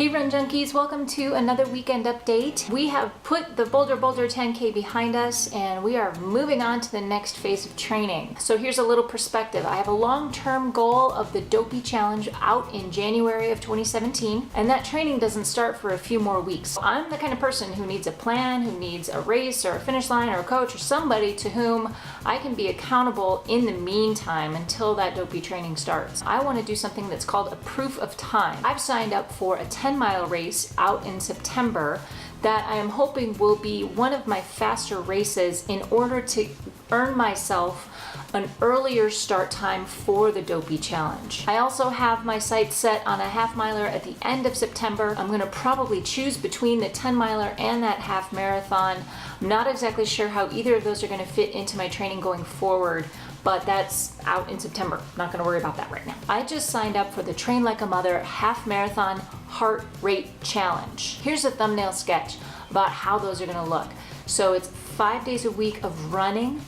Hey Run Junkies, welcome to another weekend update. We have put the Boulder 10K behind us and we are moving on to the next phase of training. So here's a little perspective. I have a long-term goal of the Dopey Challenge out in January of 2017, and that training doesn't start for a few more weeks. I'm the kind of person who needs a plan, who needs a race or a finish line or a coach or somebody to whom I can be accountable in the meantime until that Dopey training starts. I want to do something that's called a proof of time. I've signed up for a 10-mile race out in September that I am hoping will be one of my faster races in order to earn myself an earlier start time for the Dopey Challenge. I also have my sights set on a half-miler at the end of September. I'm going to probably choose between the 10-miler and that half marathon. I'm not exactly sure how either of those are going to fit into my training going forward, but that's out in September. I'm not going to worry about that right now. I just signed up for the Train Like a Mother half marathon heart rate challenge. Here's a thumbnail sketch about how those are going to look. So it's 5 days a week of running.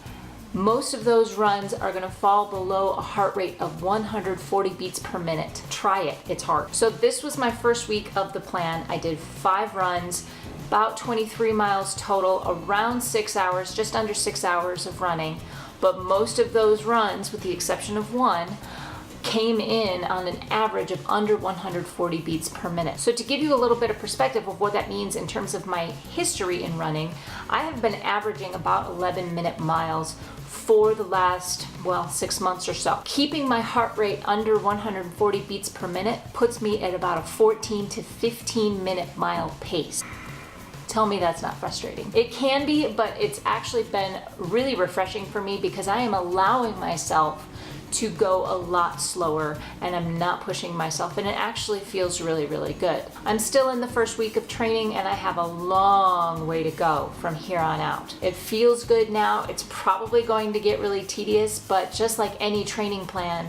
Most of those runs are going to fall below a heart rate of 140 beats per minute. Try it, it's hard. So this was my first week of the plan. I did 5 runs, about 23 miles total, around 6 hours, just under 6 hours of running. But most of those runs, with the exception of one, came in on an average of under 140 beats per minute. So to give you a little bit of perspective of what that means in terms of my history in running, I have been averaging about 11-minute miles for the last, 6 months or so. Keeping my heart rate under 140 beats per minute puts me at about a 14 to 15-minute mile pace. Tell me that's not frustrating. It can be, but it's actually been really refreshing for me because I am allowing myself to go a lot slower and I'm not pushing myself, and it actually feels really, really good. I'm still in the first week of training and I have a long way to go from here on out. It feels good now. It's probably going to get really tedious, but just like any training plan,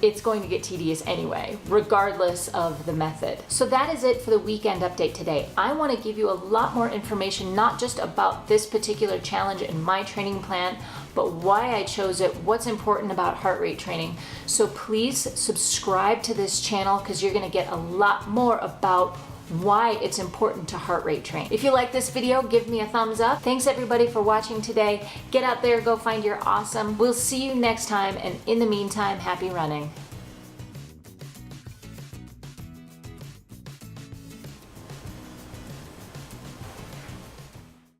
it's going to get tedious anyway, regardless of the method. So that is it for the weekend update today. I want to give you a lot more information, not just about this particular challenge and my training plan, but why I chose it, what's important about heart rate training. So please subscribe to this channel because you're going to get a lot more about why it's important to heart rate train. If you like this video, give me a thumbs up. Thanks everybody for watching today. Get out there, go find your awesome. We'll see you next time, and in the meantime, happy running.